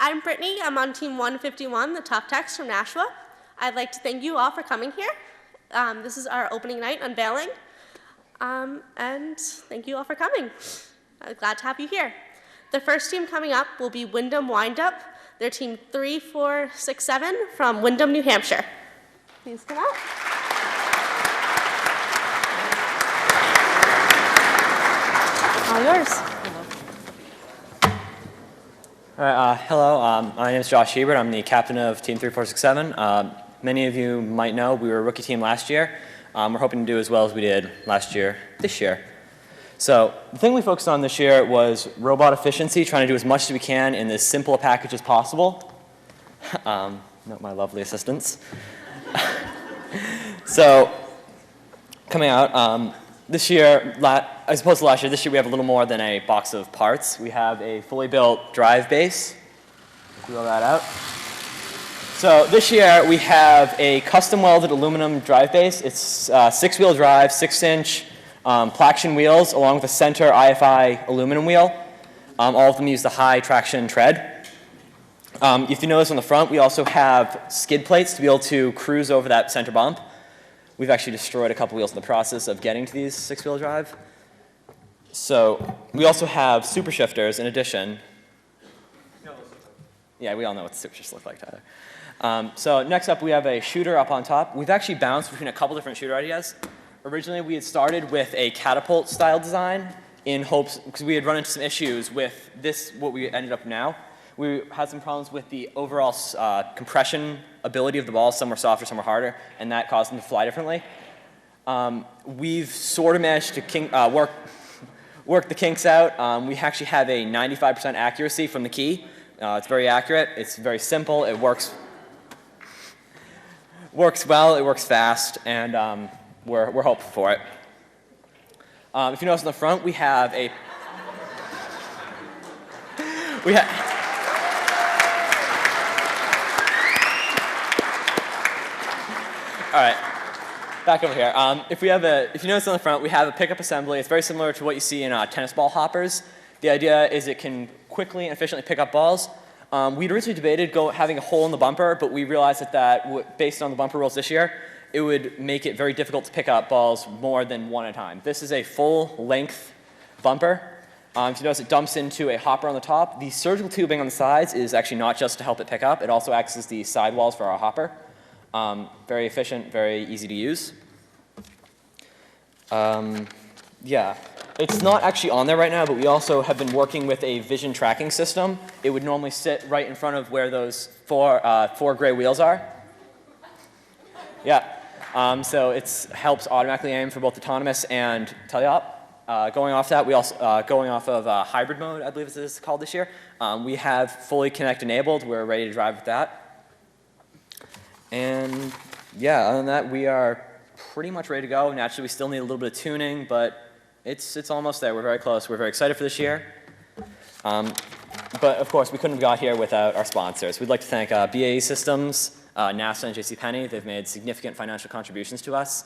I'm Brittany. I'm on Team 151, the Top Techs from Nashua. I'd like to thank you all for coming here. This is our opening night, Unveiling. And thank you all for coming. I'm glad to have you here. The first team coming up will be Wyndham Windup. They're Team 3467 from Wyndham, New Hampshire. Please come out. All yours. All right, hello, my name is Josh Hebert. I'm the captain of Team 3467. Many of you might know we were a rookie team last year. We're hoping to do as well as we did last year, this year. So the thing we focused on this year was robot efficiency, trying to do as much as we can in as simple a package as possible. Not my lovely assistants. So coming out, this year, as opposed to last year, this year we have a little more than a box of parts. We have a fully built drive base. Wheel that out. So this year we have a custom welded aluminum drive base. It's 6-wheel drive, 6-inch plaction wheels along with a center IFI aluminum wheel. All of them use the high traction tread. If you notice on the front, we also have skid plates to be able to cruise over that center bump. We've actually destroyed a couple wheels in the process of getting to these 6-wheel drive. So we also have super shifters in addition. Yeah, we all know what the super shifters look like, Tyler. So next up, we have a shooter up on top. We've actually bounced between a couple different shooter ideas. Originally, we had started with a catapult style design in hopes, because we had run into some issues with this, what we ended up now. We had some problems with the overall compression ability of the balls. Some were softer, some were harder, and that caused them to fly differently. We've sort of managed to work the kinks out. We actually have a 95% accuracy from the key. It's very accurate. It's very simple. It works well. It works fast, and we're hopeful for it. If you notice on the front, we have a all right, back over here. If you notice on the front, we have a pickup assembly. It's very similar to what you see in tennis ball hoppers. The idea is it can quickly and efficiently pick up balls. We'd originally debated having a hole in the bumper, but we realized that based on the bumper rules this year, it would make it very difficult to pick up balls more than one at a time. This is a full-length bumper. If you notice, it dumps into a hopper on the top. The surgical tubing on the sides is actually not just to help it pick up. It also acts as the sidewalls for our hopper. Very efficient, very easy to use. Yeah, it's not actually on there right now, but we also have been working with a vision tracking system. It would normally sit right in front of where those four gray wheels are. Yeah, so it helps automatically aim for both autonomous and teleop. Going off that, we also going off of hybrid mode, I believe it is called this year. We have fully Connect enabled. We're ready to drive with that. And yeah, other than that, we are pretty much ready to go. Naturally, we still need a little bit of tuning, but it's almost there. We're very close. We're very excited for this year. But of course, we couldn't have got here without our sponsors. We'd like to thank BAE Systems, NASA, and JCPenney. They've made significant financial contributions to us.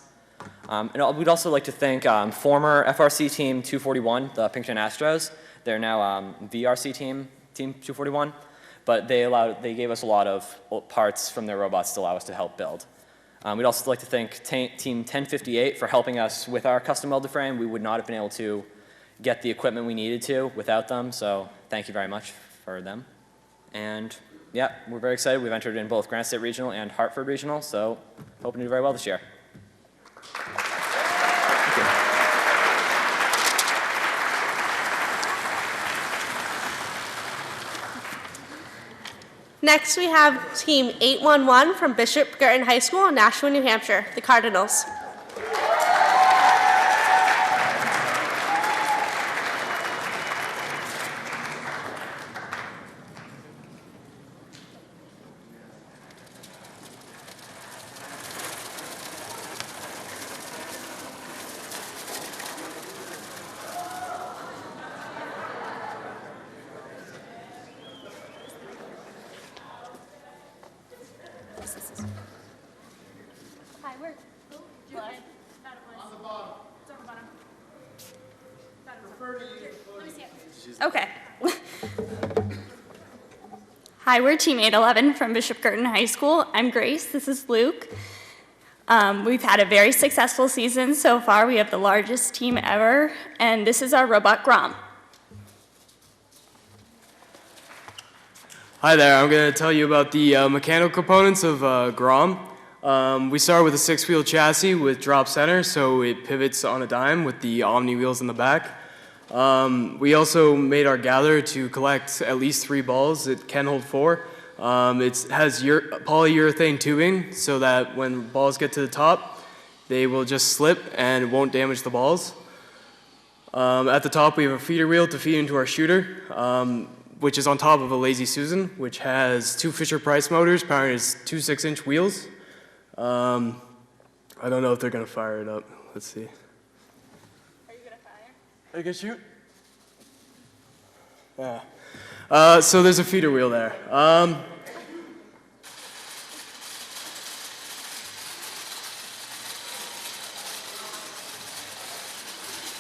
And we'd also like to thank former FRC Team 241, the Pinkerton Astros. They're now VRC Team 241. But they gave us a lot of parts from their robots to allow us to help build. We'd also like to thank Team 1058 for helping us with our custom welded frame. We would not have been able to get the equipment we needed to without them, so thank you very much for them. And yeah, we're very excited. We've entered in both Granite State Regional and Hartford Regional, so hoping to do very well this year. Next, we have Team 811 from Bishop Girton High School in Nashua, New Hampshire, the Cardinals. Okay. Hi, we're Team 811 from Bishop Girton High School. I'm Grace, this is Luke. We've had a very successful season so far. We have the largest team ever, and this is our robot Grom. Hi there, I'm going to tell you about the mechanical components of Grom. We start with a 6-wheel chassis with drop center, so it pivots on a dime with the Omni wheels in the back. We also made our gather to collect at least 3 balls. It can hold 4. It has polyurethane tubing so that when balls get to the top, they will just slip and it won't damage the balls. At the top, we have a feeder wheel to feed into our shooter, which is on top of a Lazy Susan, which has 2 Fisher-Price motors powering its 2 6-inch wheels. I don't know if they're going to fire it up. Let's see. Are you gonna shoot? Yeah. So there's a feeder wheel there.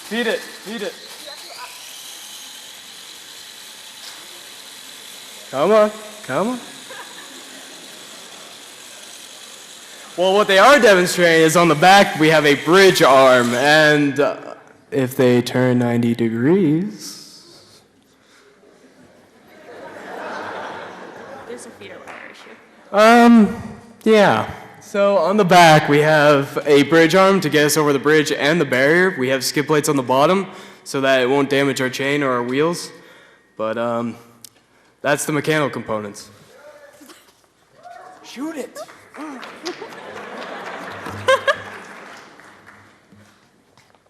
Feed it, feed it. Come on, come on. Well, what they are demonstrating is on the back we have a bridge arm, and if they turn 90 degrees. There's a feeder wire issue. Yeah. So on the back we have a bridge arm to get us over the bridge and the barrier. We have skid plates on the bottom so that it won't damage our chain or our wheels. But that's the mechanical components. Shoot it.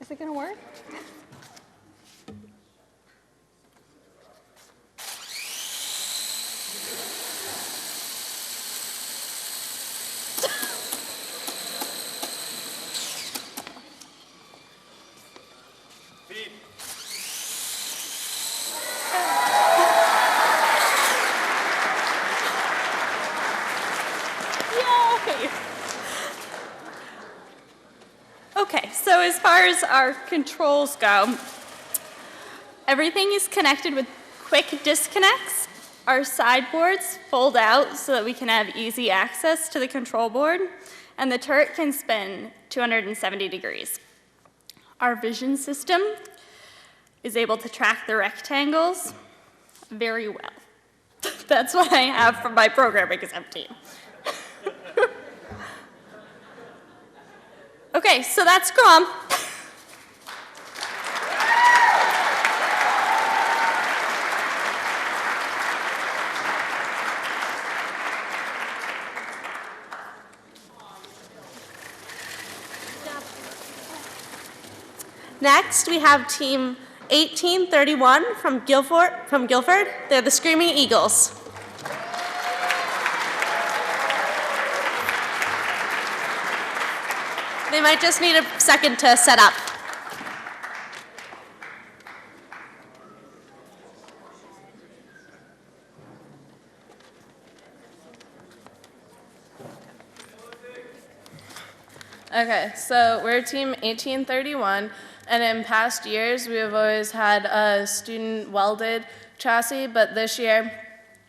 Is it gonna work? Okay, so as far as our controls go, everything is connected with quick disconnects. Our sideboards fold out so that we can have easy access to the control board, and the turret can spin 270 degrees. Our vision system is able to track the rectangles very well. That's what I have from my programming exempt team. Okay, so that's Grom. Next, we have team 1831 from Guilford. They're the Screaming Eagles. They might just need a second to set up. Okay, so we're team 1831, and in past years we have always had a student welded chassis, but this year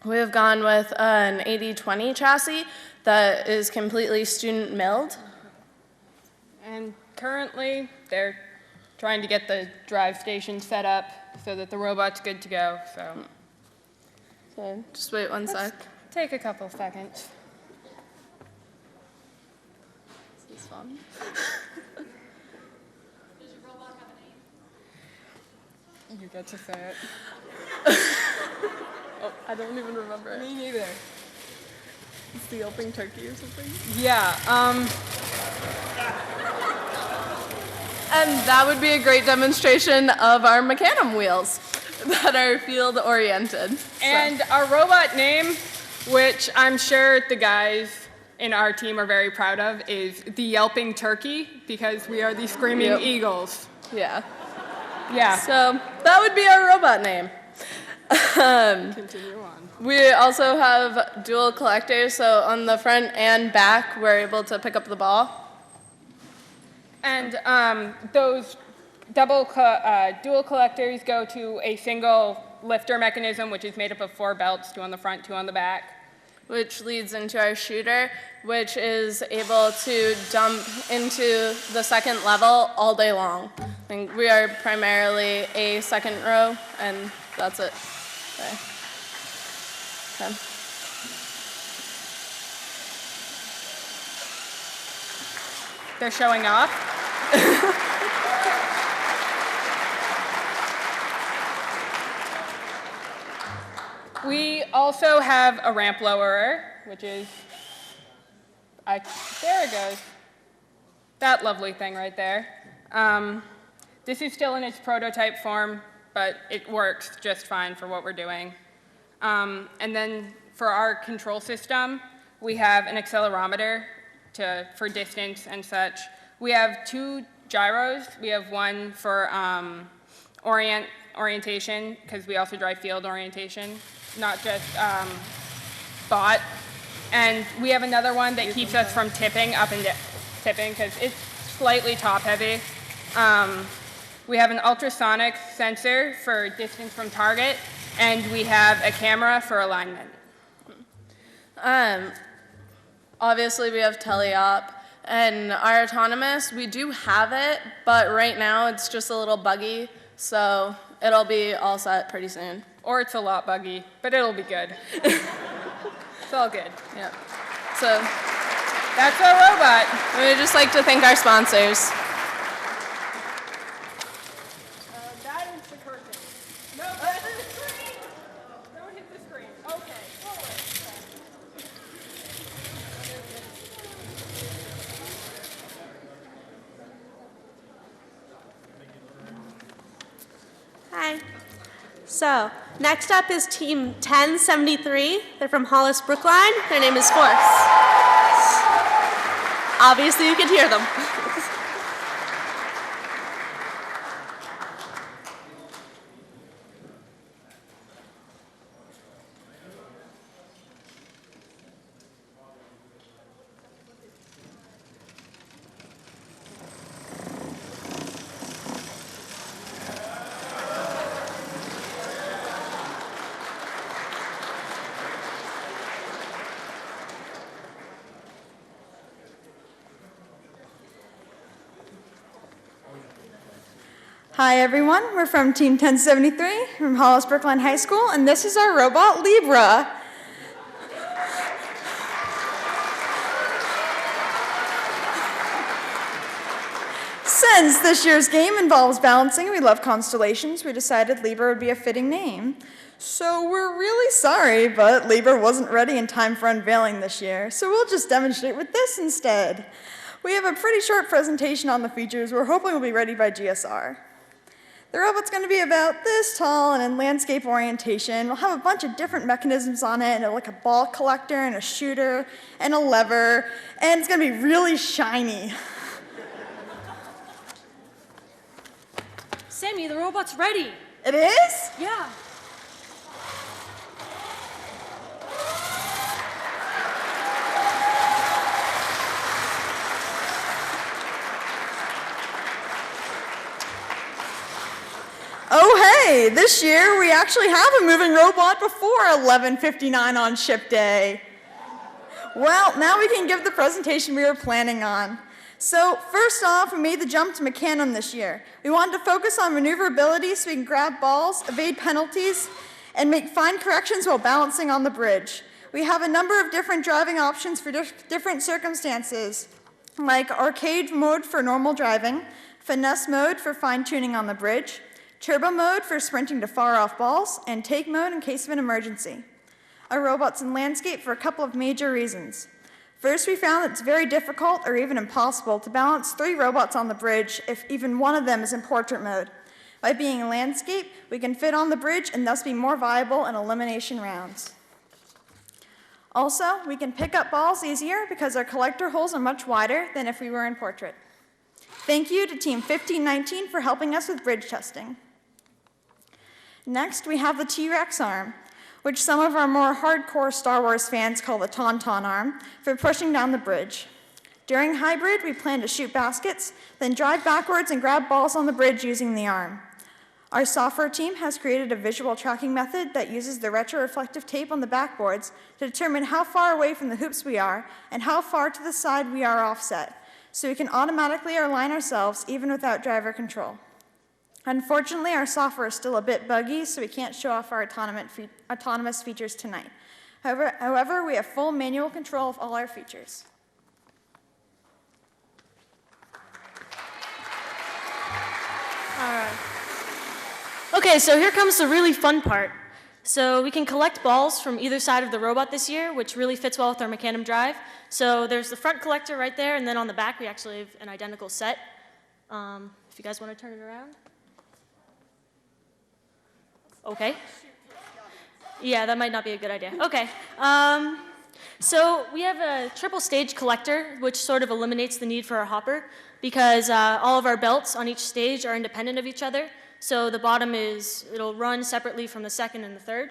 we have gone with an 80-20 chassis that is completely student milled. And currently, they're trying to get the drive station set up so that the robot's good to go. So Just wait one sec. take a couple seconds. This is fun. Does your robot have a name? You get to say it. Oh, I don't even remember it. Me neither. It's the yelping turkey or something. Yeah. And that would be a great demonstration of our Mecanum wheels that are field oriented. And our robot name, which I'm sure the guys in our team are very proud of, is the Yelping Turkey, because we are the Screaming Yep. Eagles. Yeah. Yeah. So that would be our robot name. Continue on. We also have dual collectors, so on the front and back, we're able to pick up the ball. And those dual collectors go to a single lifter mechanism, which is made up of 4 belts, 2 on the front, 2 on the back. Which leads into our shooter, which is able to jump into the second level all day long. I think we are primarily a second row, and that's it. Okay. They're showing off. We also have a ramp lowerer, which is, there it goes. That lovely thing right there. This is still in its prototype form, but it works just fine for what we're doing. And then for our control system, we have an accelerometer for distance and such. We have 2 gyros. We have one for orientation, because we also drive field orientation, not just bot. And we have another one that keeps us from tipping up and tipping, because it's slightly top heavy. We have an ultrasonic sensor for distance from target, and we have a camera for alignment. Obviously, we have teleop, and our autonomous, we do have it, but right now it's just a little buggy, so it'll be all set pretty soon. Or it's a lot buggy, but it'll be good. It's all good. Yeah. So That's our robot. we would just like to thank our sponsors. That is the curtain. No, that's the screen. Don't hit the screen. Okay, forward. Hi. So, next up is Team 1073. They're from Hollis Brookline. Their name is Force. Obviously, you can hear them. Hi everyone, we're from Team 1073 from Hollis Brookline High School, and this is our robot Libra. Since this year's game involves balancing, we love constellations, we decided Libra would be a fitting name. So we're really sorry, but Libra wasn't ready in time for unveiling this year, so we'll just demonstrate with this instead. We have a pretty short presentation on the features we're hoping will be ready by GSR. The robot's going to be about this tall and in landscape orientation. We'll have a bunch of different mechanisms on it, and like a ball collector and a shooter and a lever, and it's going to be really shiny. Sammy, the robot's ready. It is? Yeah. Oh hey, this year we actually have a moving robot before 11:59 on ship day. Well, now we can give the presentation we were planning on. So first off, we made the jump to Macandum this year. We wanted to focus on maneuverability so we can grab balls, evade penalties, and make fine corrections while balancing on the bridge. We have a number of different driving options for different circumstances, like arcade mode for normal driving, finesse mode for fine-tuning on the bridge, turbo mode for sprinting to far-off balls, and take mode in case of an emergency. Our robot's in landscape for a couple of major reasons. First, we found that it's very difficult or even impossible to balance 3 robots on the bridge if even one of them is in portrait mode. By being in landscape, we can fit on the bridge and thus be more viable in elimination rounds. Also, we can pick up balls easier because our collector holes are much wider than if we were in portrait. Thank you to Team 1519 for helping us with bridge testing. Next, we have the T-Rex arm, which some of our more hardcore Star Wars fans call the Tauntaun arm, for pushing down the bridge. During hybrid, we plan to shoot baskets, then drive backwards and grab balls on the bridge using the arm. Our software team has created a visual tracking method that uses the retroreflective tape on the backboards to determine how far away from the hoops we are and how far to the side we are offset, so we can automatically align ourselves even without driver control. Unfortunately, our software is still a bit buggy, so we can't show off our autonomous features tonight. However, we have full manual control of all our features. All right. Okay, so here comes the really fun part. So we can collect balls from either side of the robot this year, which really fits well with our Mecanum drive. So there's the front collector right there, and then on the back we actually have an identical set. If you guys want to turn it around. Okay. Yeah, that might not be a good idea. Okay. So we have a triple stage collector, which sort of eliminates the need for a hopper, because all of our belts on each stage are independent of each other. So the bottom it'll run separately from the second and the third.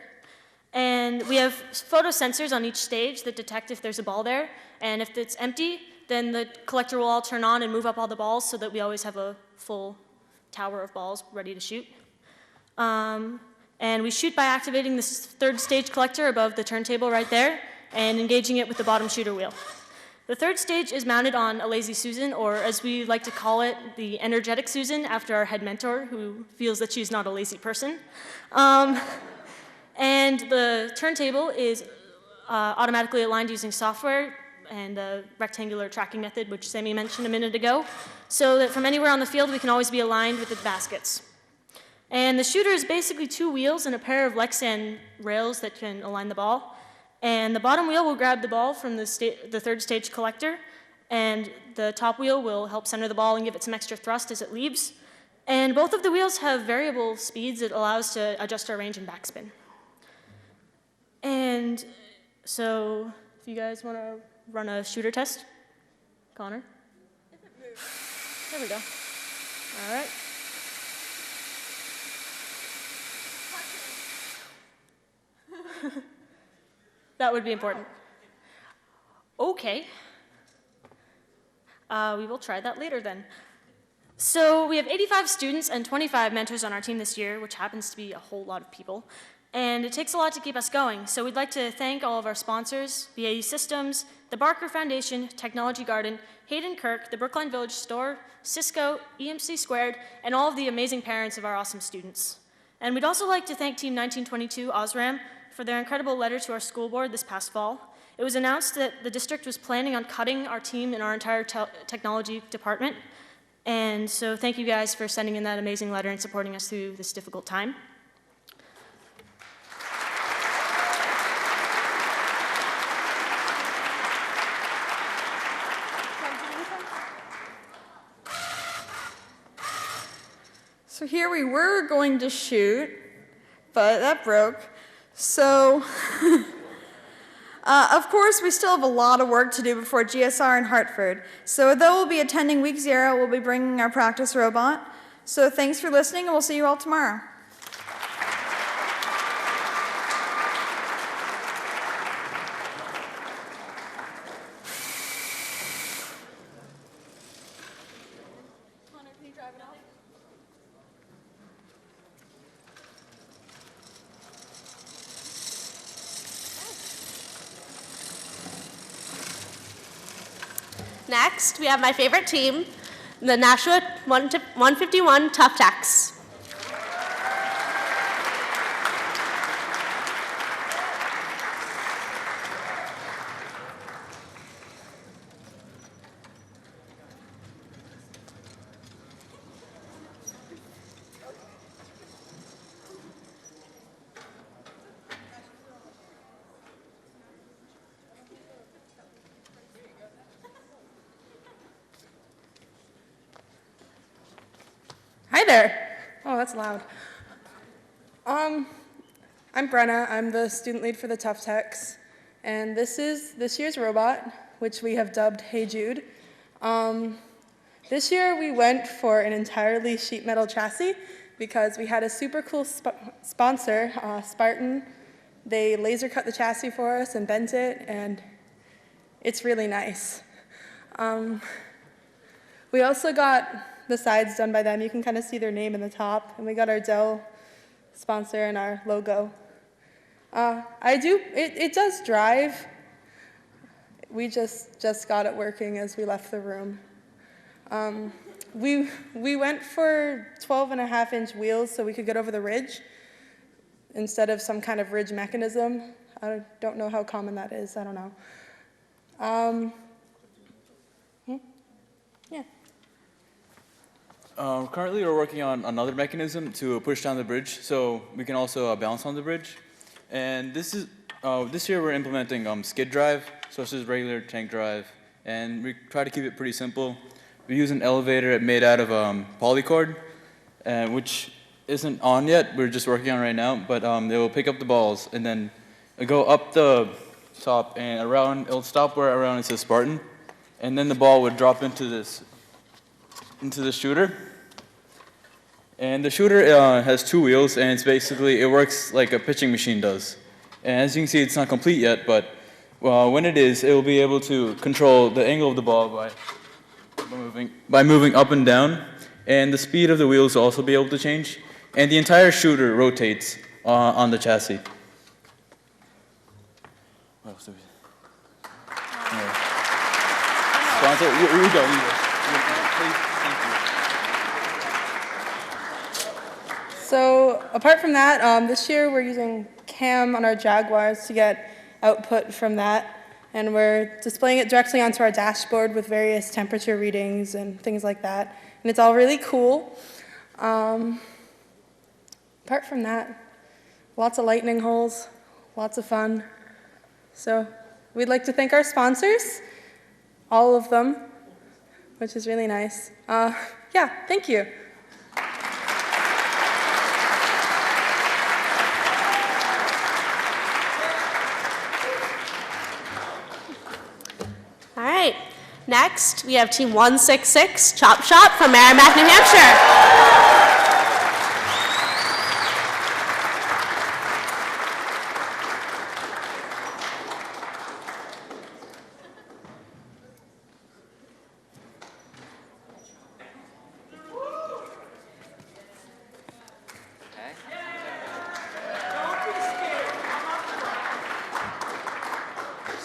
And we have photo sensors on each stage that detect if there's a ball there. And if it's empty, then the collector will all turn on and move up all the balls so that we always have a full tower of balls ready to shoot. And we shoot by activating this third stage collector above the turntable right there and engaging it with the bottom shooter wheel. The third stage is mounted on a Lazy Susan, or as we like to call it, the Energetic Susan, after our head mentor, who feels that she's not a lazy person. And the turntable is automatically aligned using software and a rectangular tracking method, which Sammy mentioned a minute ago, so that from anywhere on the field we can always be aligned with the baskets. And the shooter is basically two wheels and a pair of Lexan rails that can align the ball. And the bottom wheel will grab the ball from the third stage collector, and the top wheel will help center the ball and give it some extra thrust as it leaves. And both of the wheels have variable speeds that allow us to adjust our range and backspin. And so, if you guys want to run a shooter test, Connor? There we go. All right. That would be important. Okay. We will try that later then. So we have 85 students and 25 mentors on our team this year, which happens to be a whole lot of people. And it takes a lot to keep us going. So we'd like to thank all of our sponsors, BAE Systems, the Barker Foundation, Technology Garden, Hayden Kirk, the Brookline Village Store, Cisco, EMC Squared, and all of the amazing parents of our awesome students. And we'd also like to thank Team 1922 OSRAM for their incredible letter to our school board this past fall. It was announced that the district was planning on cutting our team and our entire technology department. And so thank you guys for sending in that amazing letter and supporting us through this difficult time. So here we were going to shoot, but that broke. So, of course, we still have a lot of work to do before GSR in Hartford. So though we'll be attending week 0, we'll be bringing our practice robot. So thanks for listening, and we'll see you all tomorrow. Next, we have my favorite team, the Nashua 151 Tough Tacks. Hi there. Oh, that's loud. I'm Brenna. I'm the student lead for the Tough Techs, and this is this year's robot, which we have dubbed Hey Jude. This year we went for an entirely sheet metal chassis because we had a super cool sponsor, Spartan. They laser cut the chassis for us and bent it, and it's really nice. We also got the sides done by them. You can kind of see their name in the top. And we got our Dell sponsor and our logo. It does drive. We just got it working as we left the room. We went for 12.5-inch wheels so we could get over the ridge instead of some kind of ridge mechanism. I don't know how common that is. I don't know. Yeah. Currently, we're working on another mechanism to push down the bridge, so we can also balance on the bridge. And this year we're implementing skid drive, so this is regular tank drive, and we try to keep it pretty simple. We use an elevator made out of polycord, which isn't on yet. We're just working on it right now, but they will pick up the balls and then go up the top and around. It'll stop where around it says Spartan, and then the ball would drop into the shooter. And the shooter has 2 wheels, and it works like a pitching machine does. And as you can see, it's not complete yet, but when it is, it will be able to control the angle of the ball by moving up and down, and the speed of the wheels will also be able to change, and the entire shooter rotates on the chassis. What else do we? Sponsor, you go. Please, thank you. So apart from that, this year we're using CAM on our Jaguars to get output from that. And we're displaying it directly onto our dashboard with various temperature readings and things like that. And it's all really cool. Apart from that, lots of lightning holes, lots of fun. So we'd like to thank our sponsors, all of them, which is really nice. Yeah, thank you. All right. Next, we have Team 166, Chop Shop from Merrimack, New Hampshire.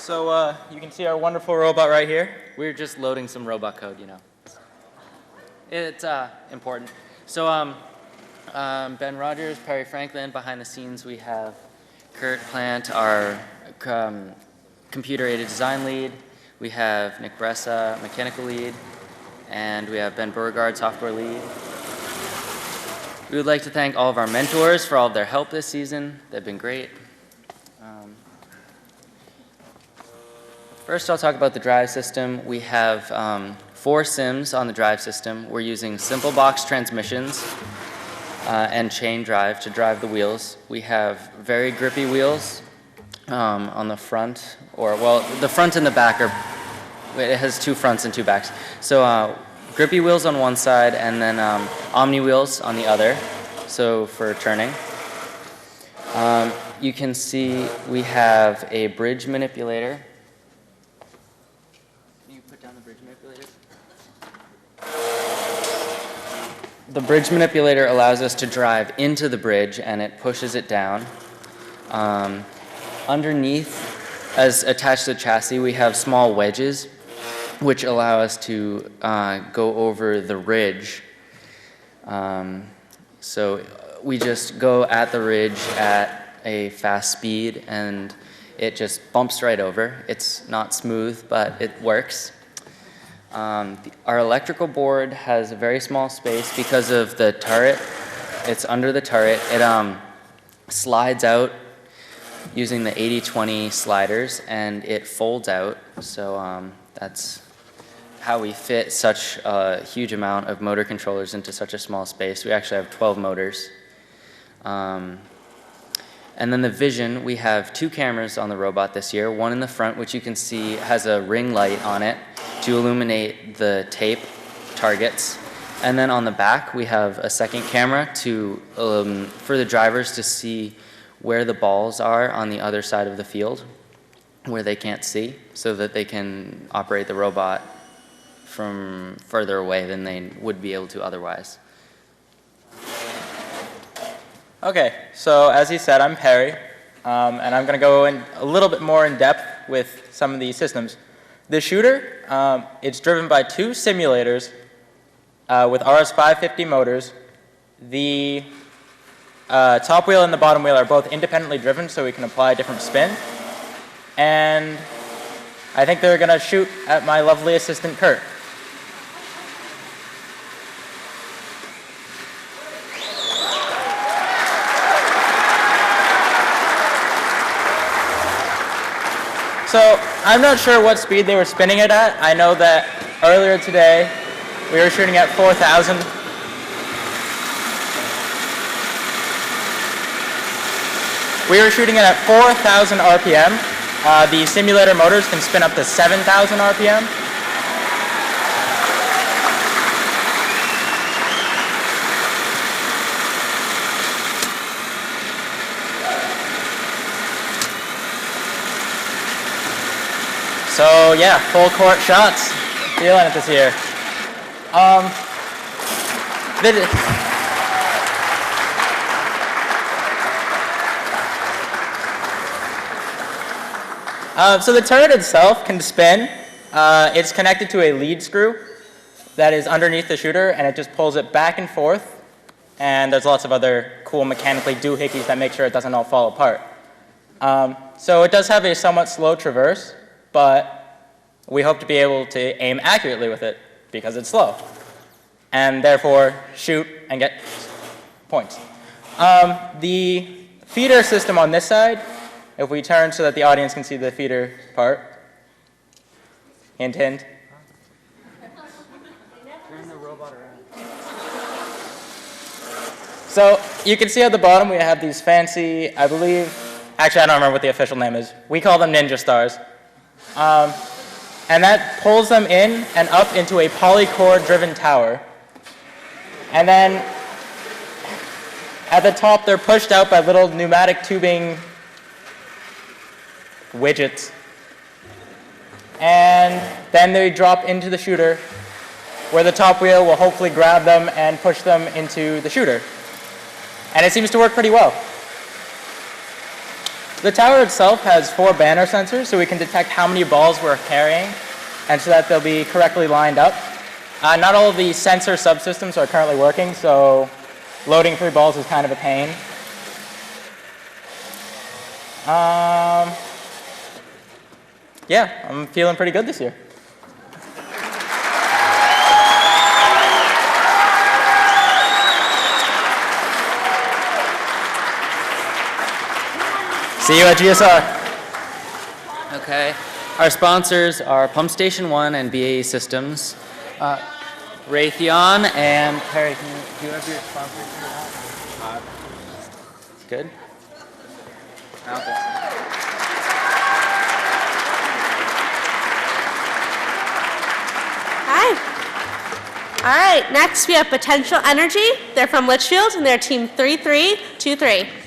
So you can see our wonderful robot right here. We're just loading some robot code, you know. It's important. So Ben Rogers, Perry Franklin. Behind the scenes, we have Kurt Plant, our computer-aided design lead. We have Nick Bressa, mechanical lead. And we have Ben Beauregard, software lead. We would like to thank all of our mentors for all of their help this season. They've been great. First, I'll talk about the drive system. We have 4 sims on the drive system. We're using simple box transmissions and chain drive to drive the wheels. We have very grippy wheels on the front, the front and the back it has 2 fronts and 2 backs. So grippy wheels on one side and then omni wheels on the other, so for turning. You can see we have a bridge manipulator. The bridge manipulator allows us to drive into the bridge and it pushes it down. Underneath, as attached to the chassis, we have small wedges which allow us to go over the ridge. So we just go at the ridge at a fast speed and it just bumps right over. It's not smooth, but it works. Our electrical board has a very small space because of the turret. It's under the turret. It slides out using the 80-20 sliders, and it folds out. So that's how we fit such a huge amount of motor controllers into such a small space. We actually have 12 motors. And then the vision, we have 2 cameras on the robot this year. One in the front, which you can see has a ring light on it to illuminate the tape targets. And then on the back, we have a second camera for the drivers to see where the balls are on the other side of the field, where they can't see, so that they can operate the robot from further away than they would be able to otherwise. Okay, so as he said, I'm Perry, and I'm going to go in a little bit more in depth with some of these systems. The shooter, it's driven by 2 simulators with RS550 motors. The top wheel and the bottom wheel are both independently driven, so we can apply different spin. And I think they're going to shoot at my lovely assistant, Kurt. So I'm not sure what speed they were spinning it at. I know that earlier today we were shooting at 4,000. We were shooting it at 4,000 RPM. The simulator motors can spin up to 7,000 RPM. So yeah, full court shots. Feeling it this year. So the turret itself can spin. It's connected to a lead screw that is underneath the shooter, and it just pulls it back and forth. And there's lots of other cool mechanically doohickeys that make sure it doesn't all fall apart. So it does have a somewhat slow traverse, but we hope to be able to aim accurately with it because it's slow, and therefore shoot and get points. The feeder system on this side, if we turn so that the audience can see the feeder part, hint, hint. So you can see at the bottom we have these fancy, I believe, actually I don't remember what the official name is. We call them ninja stars. And that pulls them in and up into a polycore driven tower. And then at the top they're pushed out by little pneumatic tubing widgets. And then they drop into the shooter, where the top wheel will hopefully grab them and push them into the shooter. And it seems to work pretty well. The tower itself has 4 banner sensors, so we can detect how many balls we're carrying, and so that they'll be correctly lined up. Not all of the sensor subsystems are currently working, so loading 3 balls is kind of a pain. Yeah, I'm feeling pretty good this year. See you at GSR. Okay. Our sponsors are Pump Station 1 and BAE Systems. Raytheon and Perry, do you have your sponsors for that? Good. Okay. Hi. All right, next we have Potential Energy. They're from Litchfield, and they're team 3323.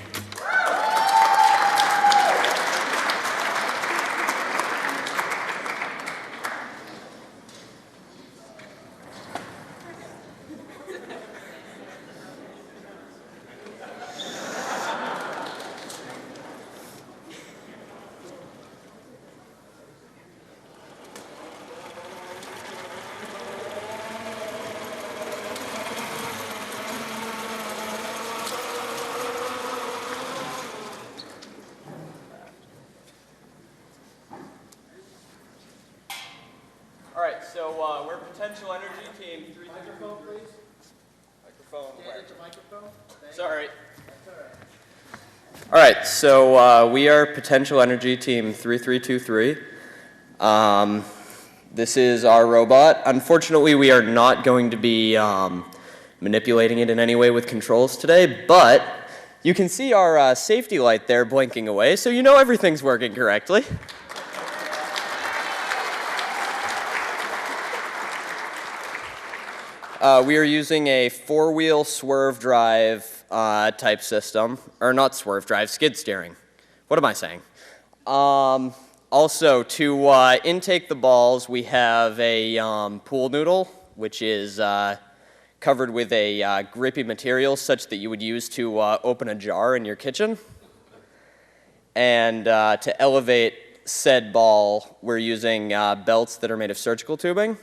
So we're Potential Energy Team 3. Microphone, please. Microphone. Microphone. Sorry. All right. So we are Potential Energy Team 3323. This is our robot. Unfortunately, we are not going to be manipulating it in any way with controls today, but you can see our safety light there blinking away, so you know everything's working correctly. We are using a 4-wheel swerve drive type system, or not swerve drive, skid steering. What am I saying? On Also, to intake the balls, we have a pool noodle, which is covered with a grippy material such that you would use to open a jar in your kitchen. And to elevate said ball, we're using belts that are made of surgical tubing.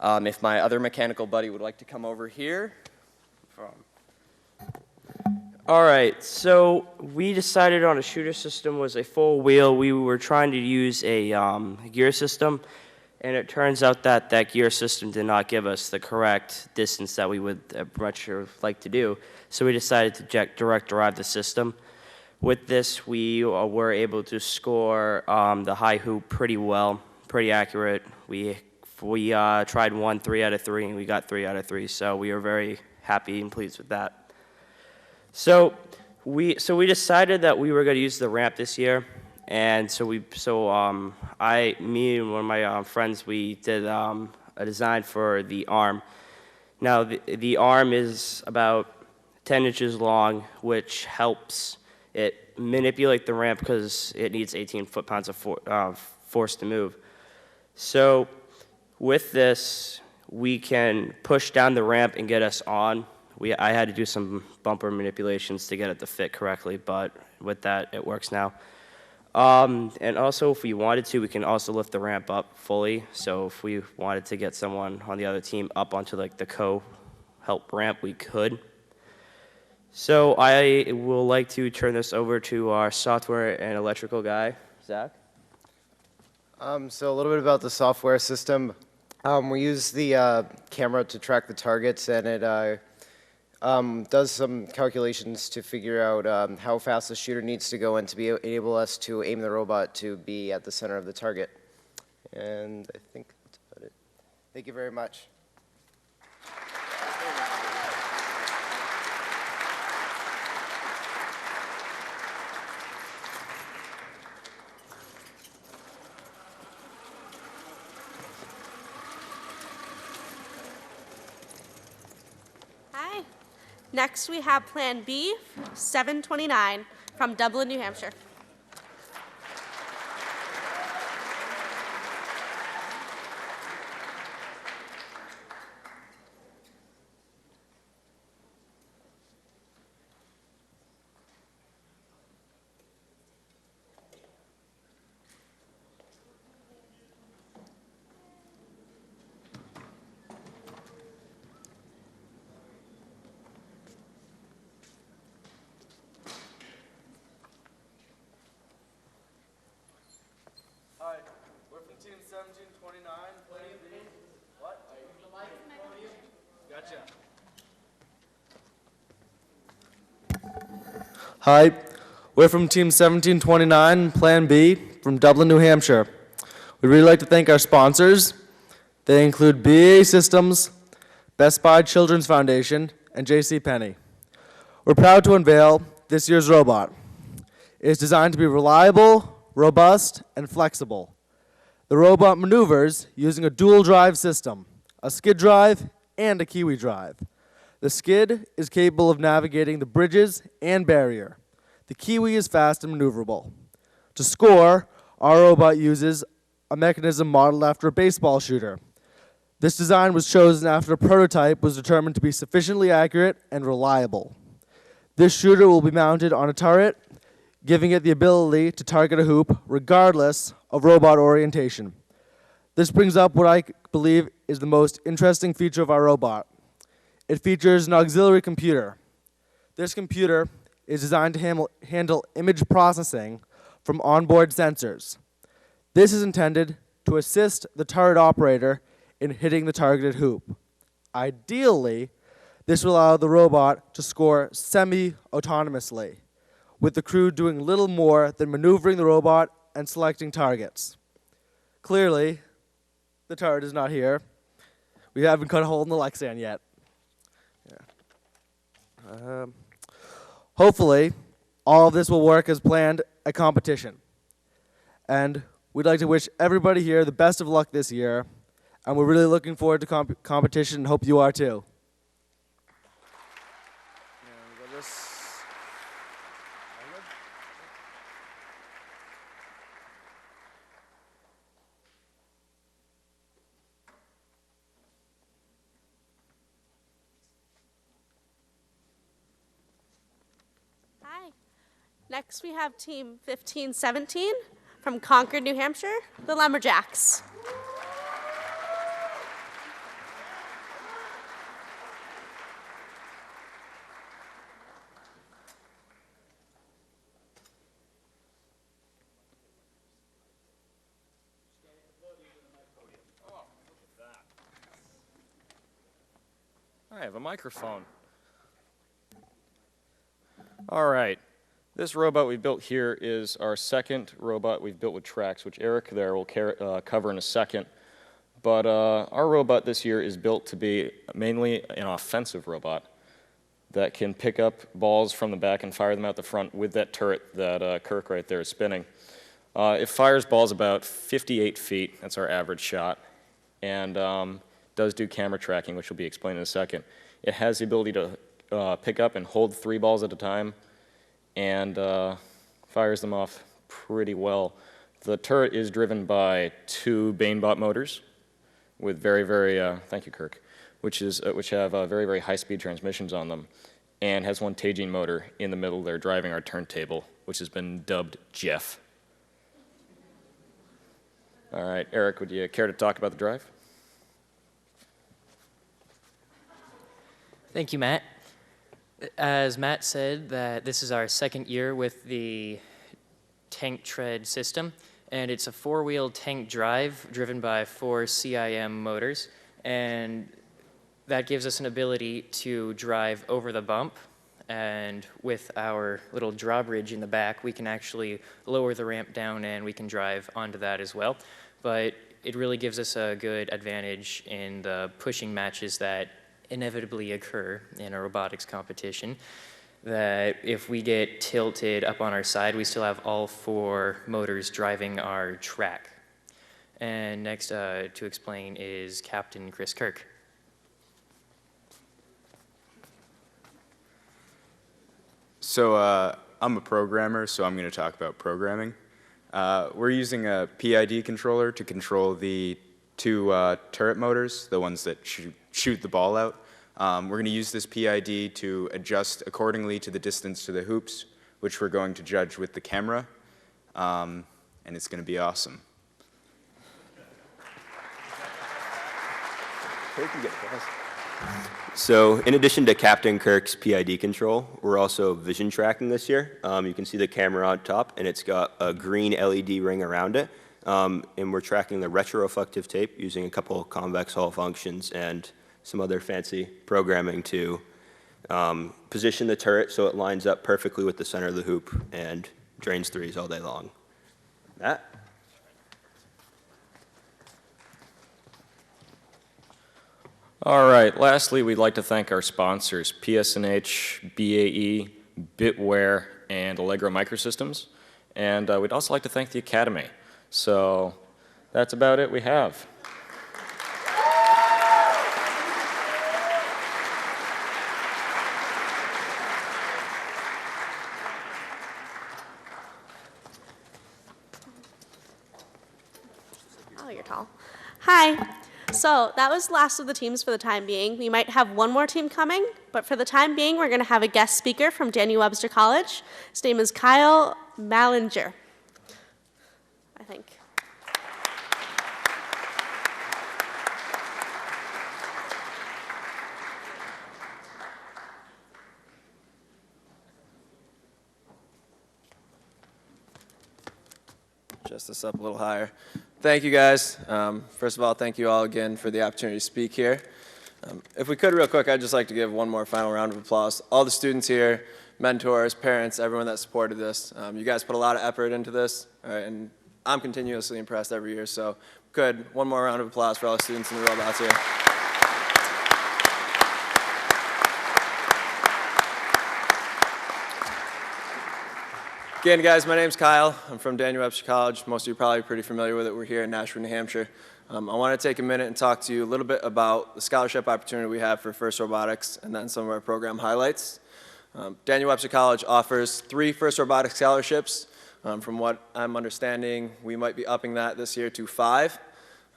If my other mechanical buddy would like to come over here. All right, so we decided on a shooter system was a full wheel. We were trying to use a gear system, and it turns out that that gear system did not give us the correct distance that we would much like to do. So we decided to direct drive the system. With this, we were able to score the high hoop pretty well, pretty accurate. We tried 3 out of 3, and we got 3 out of 3. So we were very happy and pleased with that. So we decided that we were going to use the ramp this year, and me and one of my friends, we did a design for the arm. Now the arm is about 10 inches long, which helps it manipulate the ramp because it needs 18 foot-pounds of force to move. So with this, we can push down the ramp and get us on. I had to do some bumper manipulations to get it to fit correctly, but with that, it works now. And also, if we wanted to, we can also lift the ramp up fully. So if we wanted to get someone on the other team up onto like the co-help ramp, we could. So I will like to turn this over to our software and electrical guy, Zach. So a little bit about the software system. We use the camera to track the targets, and it does some calculations to figure out how fast the shooter needs to go and to enable us to aim the robot to be at the center of the target. And I think that's about it. Thank you very much. Hi. Next, we have Plan B, 729, from Dublin, New Hampshire. Hi, we're from Team 1729. Plan B. What? Gotcha. Hi, we're from Team 1729, Plan B, from Dublin, New Hampshire. We'd really like to thank our sponsors. They include BAE Systems, Best Buy Children's Foundation, and JCPenney. We're proud to unveil this year's robot. It is designed to be reliable, robust, and flexible. The robot maneuvers using a dual drive system, a skid drive and a Kiwi drive. The skid is capable of navigating the bridges and barrier. The Kiwi is fast and maneuverable. To score, our robot uses a mechanism modeled after a baseball shooter. This design was chosen after a prototype was determined to be sufficiently accurate and reliable. This shooter will be mounted on a turret, giving it the ability to target a hoop regardless of robot orientation. This brings up what I believe is the most interesting feature of our robot. It features an auxiliary computer. This computer is designed to handle image processing from onboard sensors. This is intended to assist the turret operator in hitting the targeted hoop. Ideally, this will allow the robot to score semi-autonomously, with the crew doing little more than maneuvering the robot and selecting targets. Clearly, the turret is not here. We haven't cut a hole in the Lexan yet. Yeah. Hopefully, all of this will work as planned at competition. And we'd like to wish everybody here the best of luck this year, and we're really looking forward to competition and hope you are too. Next, we have team 1517 from Concord, New Hampshire, the Lumberjacks. I have a microphone. All right. This robot we built here is our second robot we've built with tracks, which Eric there will cover in a second. But our robot this year is built to be mainly an offensive robot that can pick up balls from the back and fire them out the front with that turret that Kirk right there is spinning. It fires balls about 58 feet. That's our average shot. And does do camera tracking, which will be explained in a second. It has the ability to pick up and hold 3 balls at a time and fires them off pretty well. The turret is driven by 2 Banebot motors with thank you, Kirk, which have very, very high-speed transmissions on them, and has 1 Tagine motor in the middle there driving our turntable, which has been dubbed Jeff. All right, Eric, would you care to talk about the drive? Thank you, Matt. As Matt said, that this is our second year with the tank tread system, and it's a 4-wheel tank drive driven by 4 CIM motors, and that gives us an ability to drive over the bump, and with our little drawbridge in the back, we can actually lower the ramp down and we can drive onto that as well. But it really gives us a good advantage in the pushing matches that inevitably occur in a robotics competition, that if we get tilted up on our side, we still have all 4 motors driving our track. And next to explain is Captain Chris Kirk. So I'm a programmer, so I'm going to talk about programming. We're using a PID controller to control the 2 turret motors, the ones that shoot the ball out. We're going to use this PID to adjust accordingly to the distance to the hoops, which we're going to judge with the camera, and it's going to be awesome. So in addition to Captain Kirk's PID control, we're also vision tracking this year. You can see the camera on top, and it's got a green LED ring around it. And we're tracking the retroreflective tape using a couple of convex Hall functions and some other fancy programming to position the turret so it lines up perfectly with the center of the hoop and drains 3s all day long. Matt? All right, lastly, we'd like to thank our sponsors, PSNH, BAE, Bitware, and Allegro Microsystems. And we'd also like to thank the Academy. So that's about it we have. Oh, you're tall. Hi. So that was the last of the teams for the time being. We might have one more team coming, but for the time being, we're going to have a guest speaker from Daniel Webster College. His name is Kyle Mallinger, I think. Adjust this up a little higher. Thank you, guys. First of all, thank you all again for the opportunity to speak here. If we could, real quick, I'd just like to give one more final round of applause. All the students here, mentors, parents, everyone that supported this. You guys put a lot of effort into this, and I'm continuously impressed every year. So, good. One more round of applause for all the students and the robots here. Again, guys, my name's Kyle. I'm from Daniel Webster College. Most of you are probably pretty familiar with it. We're here in Nashua, New Hampshire. I want to take a minute and talk to you a little bit about the scholarship opportunity we have for FIRST Robotics and then some of our program highlights. Daniel Webster College offers 3 FIRST Robotics scholarships. From what I'm understanding, we might be upping that this year to 5.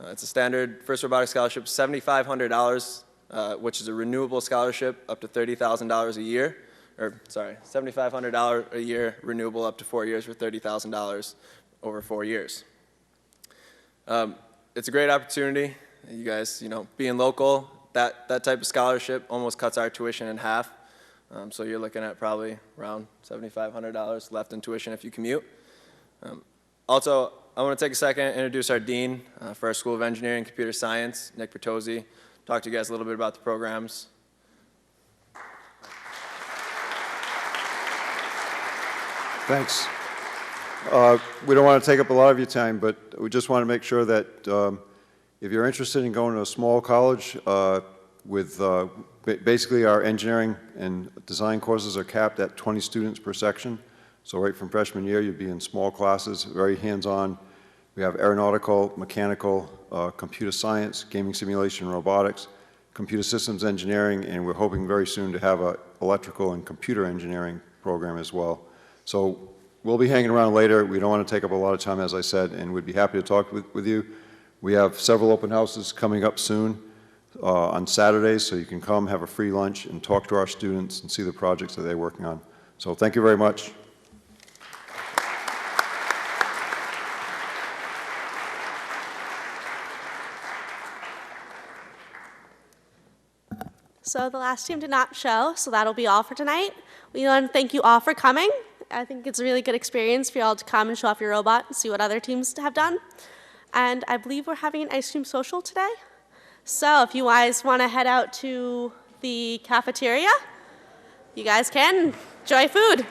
It's a standard FIRST Robotics scholarship, $7,500, which is a renewable scholarship up to $30,000 a year. $7,500 a year, renewable up to 4 years for $30,000 over 4 years. It's a great opportunity. You guys, being local, that type of scholarship almost cuts our tuition in half. So you're looking at probably around $7,500 left in tuition if you commute. Also, I want to take a second and introduce our dean for our School of Engineering and Computer Science, Nick Bertozzi. Talk to you guys a little bit about the programs. Thanks. We don't want to take up a lot of your time, but we just want to make sure that if you're interested in going to a small college with basically our engineering and design courses are capped at 20 students per section. So right from freshman year, you'd be in small classes, very hands-on. We have aeronautical, mechanical, computer science, gaming simulation, robotics, computer systems engineering, and we're hoping very soon to have an electrical and computer engineering program as well. So we'll be hanging around later. We don't want to take up a lot of time, as I said, and we'd be happy to talk with you. We have several open houses coming up soon on Saturdays, so you can come, have a free lunch, and talk to our students and see the projects that they're working on. So thank you very much. So the last team did not show, so that'll be all for tonight. We want to thank you all for coming. I think it's a really good experience for you all to come and show off your robot and see what other teams have done. And I believe we're having an ice cream social today. So if you guys want to head out to the cafeteria, you guys can enjoy food.